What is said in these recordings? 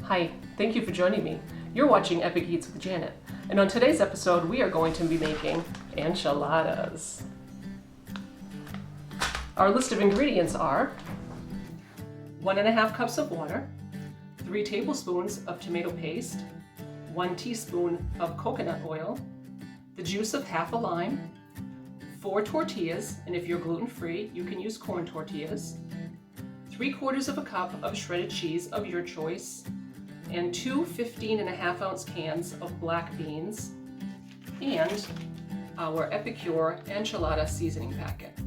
Hi, thank you for joining me. You're watching EpicEats with Janet, and on today's episode we are going to be making enchiladas. Our list of ingredients are 1.5 cups of water, 3 tablespoons of tomato paste, 1 teaspoon of coconut oil, the juice of half a lime, 4 tortillas, and if you're gluten-free, you can use corn tortillas, 3/4 cup of shredded cheese of your choice, and 2 15.5-ounce cans of black beans, and our Epicure enchilada seasoning packet.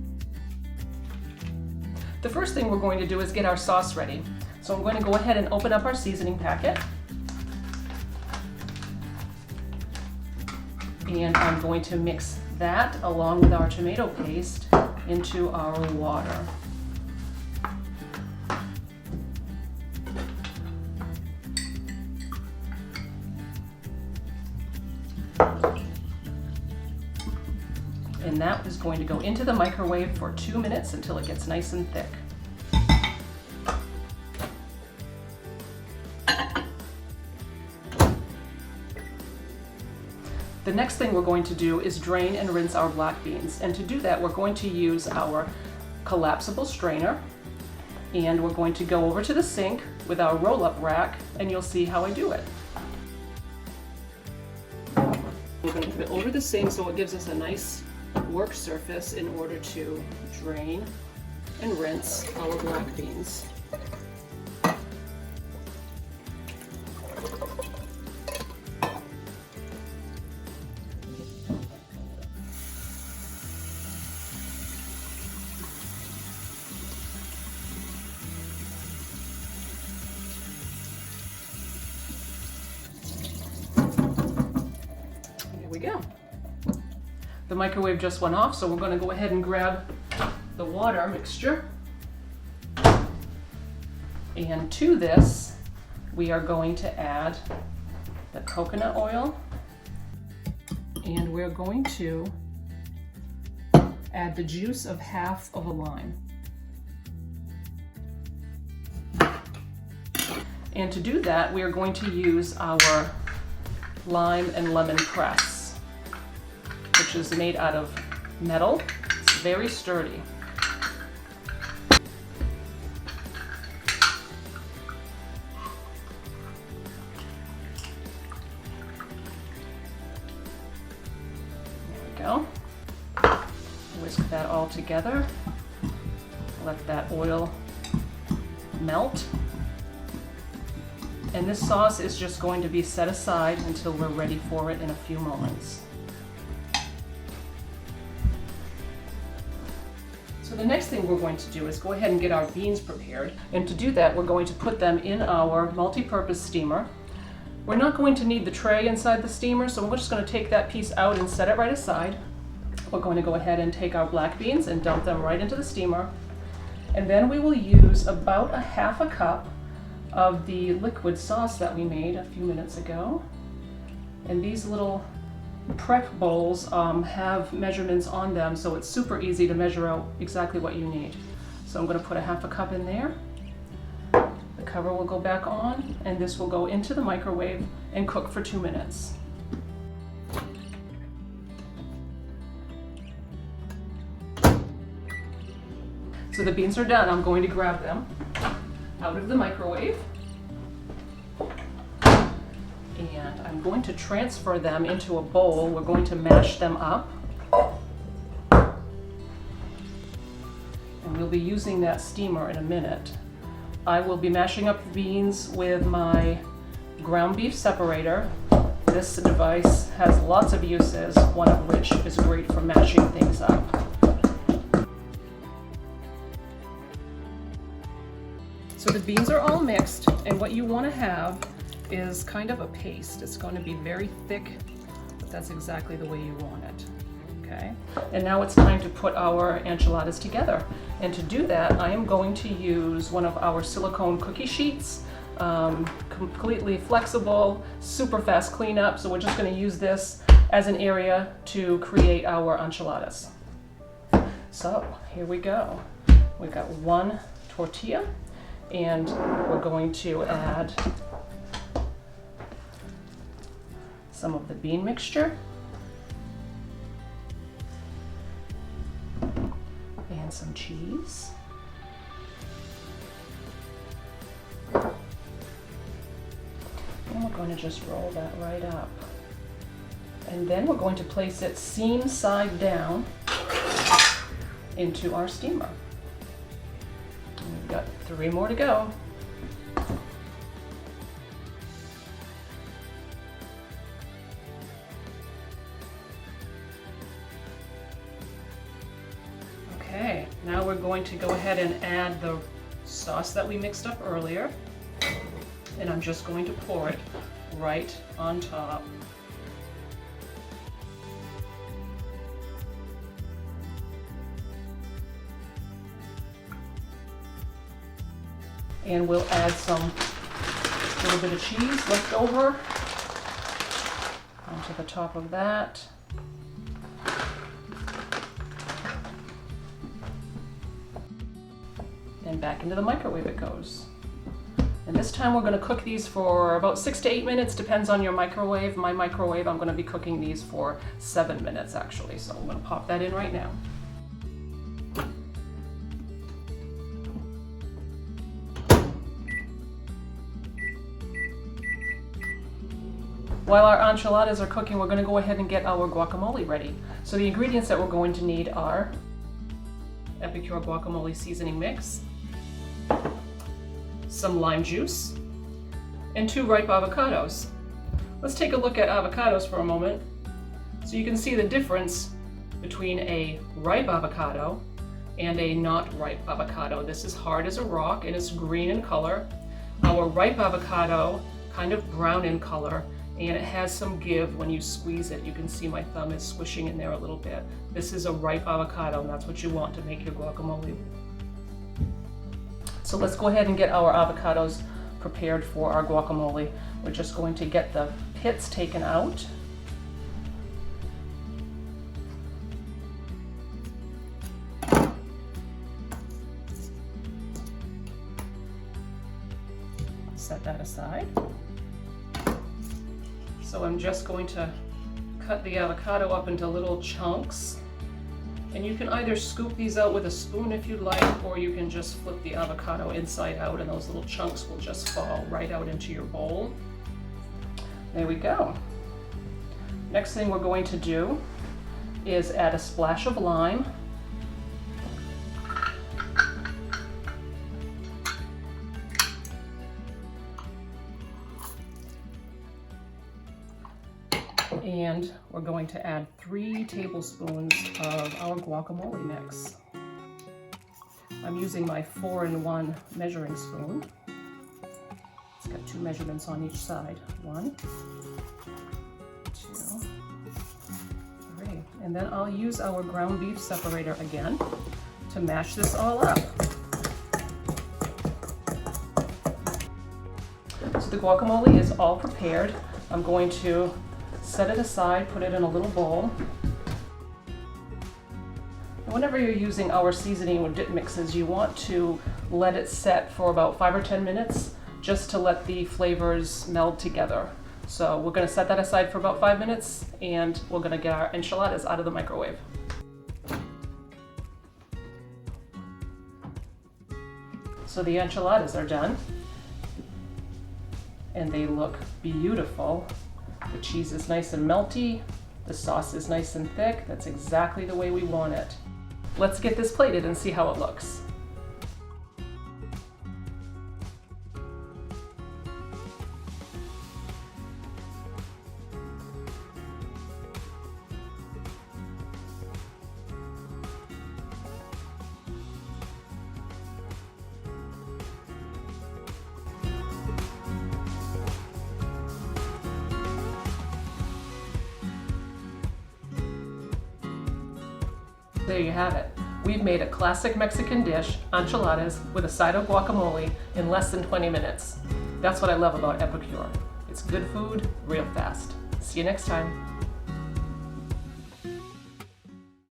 The first thing we're going to do is get our sauce ready. So I'm going to go ahead and open up our seasoning packet. And I'm going to mix that along with our tomato paste into our water. And that is going to go into the microwave for 2 minutes until it gets nice and thick. The next thing we're going to do is drain and rinse our black beans. And to do that, we're going to use our collapsible strainer. And we're going to go over to the sink with our roll-up rack, and you'll see how I do it. We're going to put it over the sink so it gives us a nice work surface in order to drain and rinse our black beans. There we go. The microwave just went off, so we're going to go ahead and grab the water mixture. And to this, we are going to add the coconut oil, and we're going to add the juice of half of a lime. And to do that, we are going to use our lime and lemon press, which is made out of metal. It's very sturdy. There we go. Whisk that all together. Let that oil melt. And this sauce is just going to be set aside until we're ready for it in a few moments. So the next thing we're going to do is go ahead and get our beans prepared. And to do that, we're going to put them in our multi-purpose steamer. We're not going to need the tray inside the steamer, so we're just going to take that piece out and set it right aside. We're going to go ahead and take our black beans and dump them right into the steamer. And then we will use about 1/2 cup of the liquid sauce that we made a few minutes ago. And these little prep bowls have measurements on them, so it's super easy to measure out exactly what you need. So I'm going to put 1/2 cup in there. The cover will go back on, and this will go into the microwave and cook for 2 minutes. So the beans are done. I'm going to grab them out of the microwave, and I'm going to transfer them into a bowl. We're going to mash them up, and we'll be using that steamer in a minute. I will be mashing up the beans with my ground beef separator. This device has lots of uses, one of which is great for mashing things up. So the beans are all mixed, and what you want to have is kind of a paste. It's going to be very thick, but that's exactly the way you want it. Okay? And now it's time to put our enchiladas together. And to do that, I am going to use one of our silicone cookie sheets. Completely flexible, super fast cleanup. So we're just going to use this as an area to create our enchiladas. So here we go. We've got 1 tortilla. And we're going to add some of the bean mixture, and some cheese. And we're going to just roll that right up. And then we're going to place it seam side down into our steamer. And we've got 3 more to go. Okay, now we're going to go ahead and add the sauce that we mixed up earlier. And I'm just going to pour it right on top. And we'll add some little bit of cheese left over onto the top of that. And back into the microwave it goes. And this time we're going to cook these for about 6 to 8 minutes, depends on your microwave. My microwave, I'm going to be cooking these for 7 minutes actually, so I'm going to pop that in right now. While our enchiladas are cooking, we're going to go ahead and get our guacamole ready. So the ingredients that we're going to need are Epicure guacamole seasoning mix, some lime juice, and 2 ripe avocados. Let's take a look at avocados for a moment. So you can see the difference between a ripe avocado and a not ripe avocado. This is hard as a rock and it's green in color. Our ripe avocado, kind of brown in color, and it has some give when you squeeze it. You can see my thumb is squishing in there a little bit. This is a ripe avocado, and that's what you want to make your guacamole. So let's go ahead and get our avocados prepared for our guacamole. We're just going to get the pits taken out. Set that aside. So I'm just going to cut the avocado up into little chunks. And you can either scoop these out with a spoon if you'd like, or you can just flip the avocado inside out and those little chunks will just fall right out into your bowl. There we go. Next thing we're going to do is add a splash of lime. And we're going to add 3 tablespoons of our guacamole mix. I'm using my 4-in-1 measuring spoon. It's got 2 measurements on each side. 1, 2, 3. And then I'll use our ground beef separator again to mash this all up. So the guacamole is all prepared. I'm going to set it aside, put it in a little bowl. And whenever you're using our seasoning or dip mixes, you want to let it set for about 5 or 10 minutes just to let the flavors meld together. So we're going to set that aside for about 5 minutes and we're going to get our enchiladas out of the microwave. So the enchiladas are done and they look beautiful. The cheese is nice and melty, the sauce is nice and thick. That's exactly the way we want it. Let's get this plated and see how it looks. There you have it. We've made a classic Mexican dish, enchiladas, with a side of guacamole in less than 20 minutes. That's what I love about Epicure. It's good food, real fast. See you next time.